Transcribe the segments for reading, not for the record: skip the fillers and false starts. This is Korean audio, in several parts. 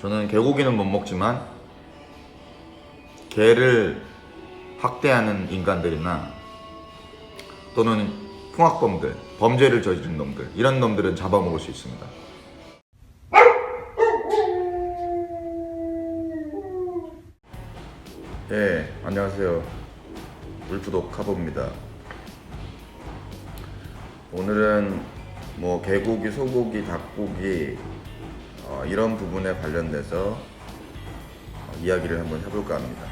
저는 개고기는 못 먹지만 개를 학대하는 인간들이나 또는 흉악범들, 범죄를 저지른 놈들, 이런 놈들은 잡아먹을 수 있습니다. 예, 안녕하세요. 울프독 카보입니다. 오늘은 뭐 개고기, 소고기, 닭고기 이런 부분에 관련돼서 이야기를 한번 해볼까 합니다.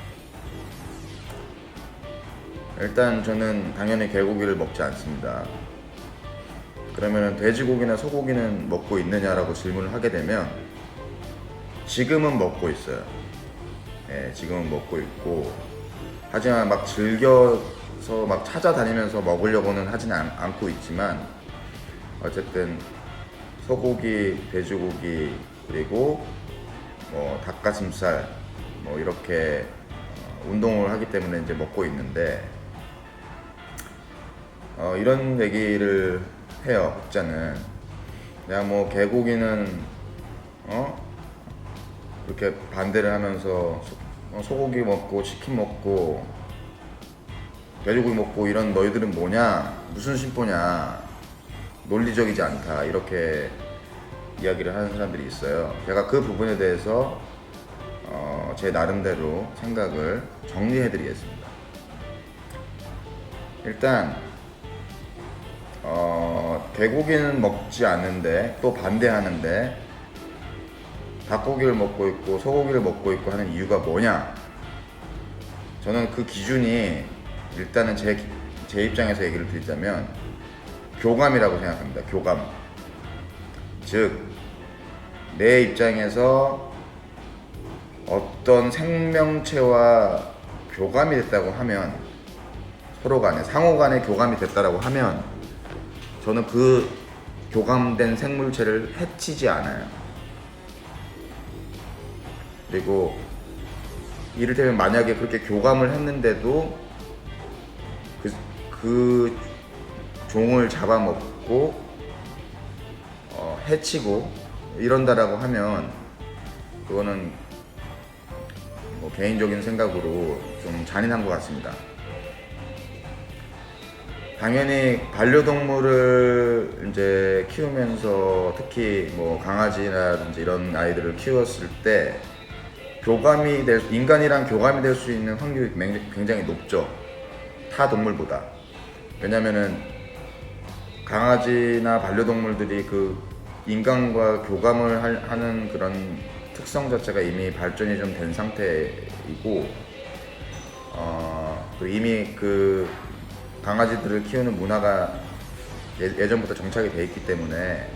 일단 저는 당연히 개고기를 먹지 않습니다. 그러면 돼지고기나 소고기는 먹고 있느냐라고 질문을 하게 되면 지금은 먹고 있어요. 예, 지금은 먹고 있고, 하지만 막 즐겨서 막 찾아다니면서 먹으려고는 하지는 않고 있지만, 어쨌든 소고기, 돼지고기, 그리고 뭐 닭가슴살 뭐 이렇게 운동을 하기 때문에 이제 먹고 있는데, 이런 얘기를 해요. 학자는 내가 뭐 개고기는 이렇게 반대를 하면서 소고기 먹고 치킨 먹고 돼지고기 먹고 이런 너희들은 뭐냐, 무슨 심보냐, 논리적이지 않다, 이렇게 이야기를 하는 사람들이 있어요. 제가 그 부분에 대해서 제 나름대로 생각을 정리해 드리겠습니다. 일단 개고기는 먹지 않는데 또 반대하는데 닭고기를 먹고 있고 소고기를 먹고 있고 하는 이유가 뭐냐? 저는 그 기준이 일단은 제 입장에서 얘기를 드리자면 교감이라고 생각합니다. 교감. 즉, 내 입장에서 어떤 생명체와 교감이 됐다고 하면, 서로 간에 상호 간에 교감이 됐다고 하면 저는 그 교감된 생물체를 해치지 않아요. 그리고 이를테면 만약에 그렇게 교감을 했는데도 그 종을 잡아먹고 해치고 이런다라고 하면 그거는 뭐 개인적인 생각으로 좀 잔인한 것 같습니다. 당연히 반려동물을 이제 키우면서 특히 뭐 강아지라든지 이런 아이들을 키웠을 때 인간이랑 교감이 될 수 있는 확률이 굉장히 높죠. 타 동물보다. 왜냐면은 강아지나 반려동물들이 그 인간과 교감을 하는 그런 특성 자체가 이미 발전이 좀 된 상태이고, 이미 그 강아지들을 키우는 문화가 예전부터 정착이 돼 있기 때문에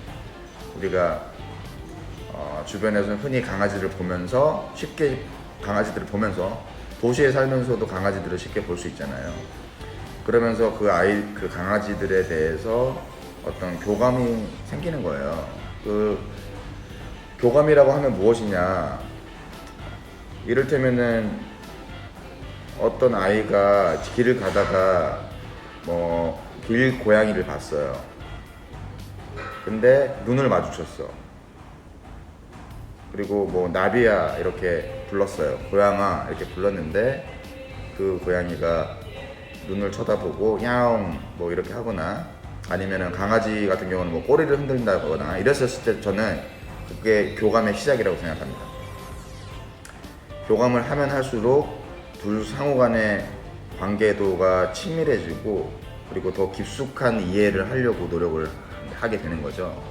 우리가 주변에서 흔히 강아지들을 보면서 도시에 살면서도 강아지들을 쉽게 볼 수 있잖아요. 그러면서 그 강아지들에 대해서 어떤 교감이 생기는 거예요. 그 교감이라고 하면 무엇이냐? 이를테면은 어떤 아이가 길을 가다가 뭐 길고양이를 봤어요. 근데 눈을 마주쳤어. 그리고 뭐 나비야 이렇게 불렀어요. 고양아 이렇게 불렀는데 그 고양이가 눈을 쳐다보고 야옹 뭐 이렇게 하거나, 아니면은 강아지 같은 경우는 뭐 꼬리를 흔든다거나 이랬었을 때 저는 그게 교감의 시작이라고 생각합니다. 교감을 하면 할수록 둘 상호 간의 관계도가 친밀해지고, 그리고 더 깊숙한 이해를 하려고 노력을 하게 되는 거죠.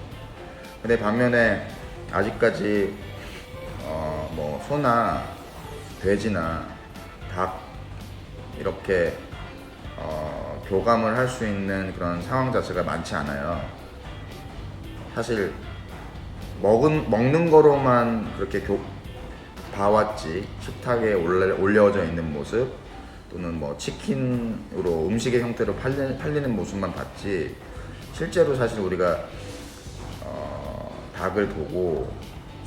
근데 반면에 아직까지 뭐 소나 돼지나 닭 이렇게 교감을 할 수 있는 그런 상황 자체가 많지 않아요. 사실 먹는 거로만 그렇게 봐왔지, 식탁에 올려져 있는 모습 또는 뭐 치킨으로 음식의 형태로 팔리는 모습만 봤지, 실제로 사실 우리가 닭을 보고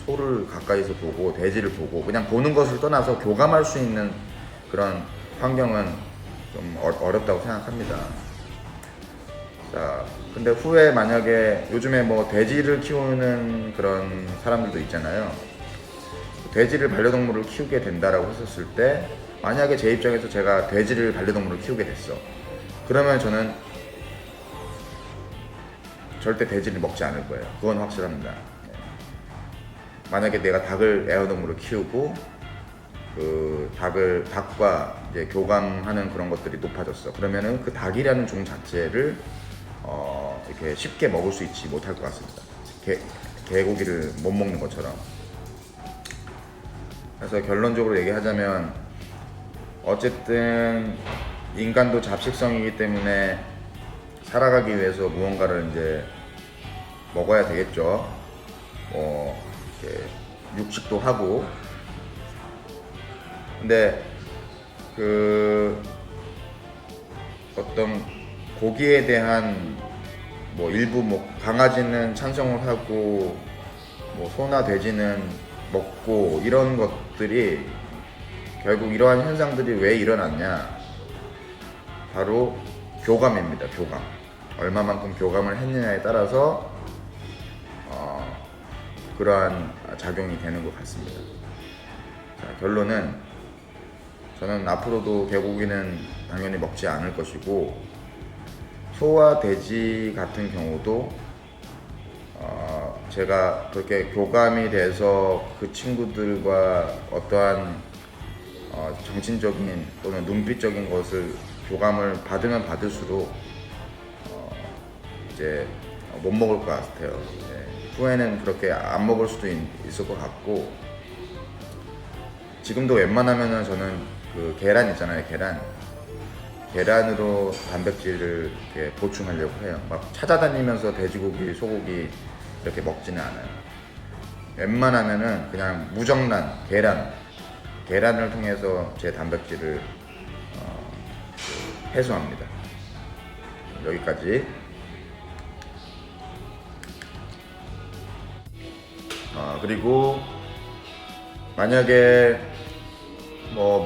소를 가까이서 보고 돼지를 보고 그냥 보는 것을 떠나서 교감할 수 있는 그런 환경은 좀 어렵다고 생각합니다. 자, 근데 후에 만약에 요즘에 뭐 돼지를 키우는 그런 사람들도 있잖아요. 돼지를 반려동물을 키우게 된다라고 했었을 때, 만약에 제 입장에서 제가 돼지를 반려동물을 키우게 됐어. 그러면 저는 절대 돼지를 먹지 않을 거예요. 그건 확실합니다. 네. 만약에 내가 닭을 애완동물을 키우고 그 닭과 이제 교감하는 그런 것들이 높아졌어. 그러면은 그 닭이라는 종 자체를 이렇게 쉽게 먹을 수 있지 못할 것 같습니다. 개고기를 못 먹는 것처럼. 그래서 결론적으로 얘기하자면, 어쨌든 인간도 잡식성이기 때문에 살아가기 위해서 무언가를 이제 먹어야 되겠죠. 이렇게 육식도 하고. 근데 그 어떤 고기에 대한 일부 강아지는 찬성을 하고 소나 돼지는 먹고, 이런 것들이 결국 이러한 현상들이 왜 일어났냐, 바로 교감입니다. 교감. 얼마만큼 교감을 했느냐에 따라서 그러한 작용이 되는 것 같습니다. 자, 결론은 저는 앞으로도 개고기는 당연히 먹지 않을 것이고, 소와 돼지 같은 경우도 제가 그렇게 교감이 돼서 그 친구들과 어떠한 정신적인 또는 눈빛적인 것을 교감을 받으면 받을수록 이제 못 먹을 것 같아요. 네. 후에는 그렇게 안 먹을 수도 있을 것 같고, 지금도 웬만하면은 저는 그 계란 있잖아요. 계란으로 단백질을 이렇게 보충하려고 해요. 막 찾아다니면서 돼지고기, 소고기 이렇게 먹지는 않아요. 웬만하면은 그냥 무정란 계란을 통해서 제 단백질을 해소합니다. 여기까지. 그리고 만약에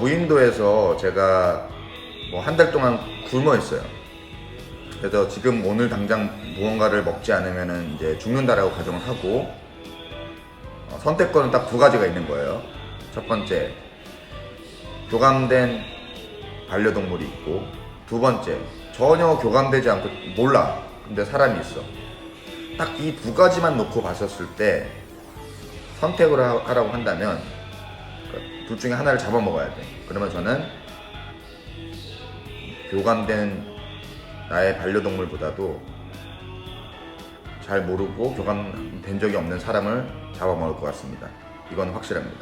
무인도에서 제가 한 달 동안 굶어 있어요. 그래서 지금 오늘 당장 무언가를 먹지 않으면 이제 죽는다라고 가정을 하고, 선택권은 딱 두 가지가 있는 거예요. 첫 번째, 교감된 반려동물이 있고, 두 번째, 전혀 교감되지 않고 몰라. 근데 사람이 있어. 딱 이 두 가지만 놓고 봤었을 때 선택을 하라고 한다면 둘 중에 하나를 잡아먹어야 돼. 그러면 저는 교감된 나의 반려동물보다도 잘 모르고 교감된 적이 없는 사람을 잡아먹을 것 같습니다. 이건 확실합니다.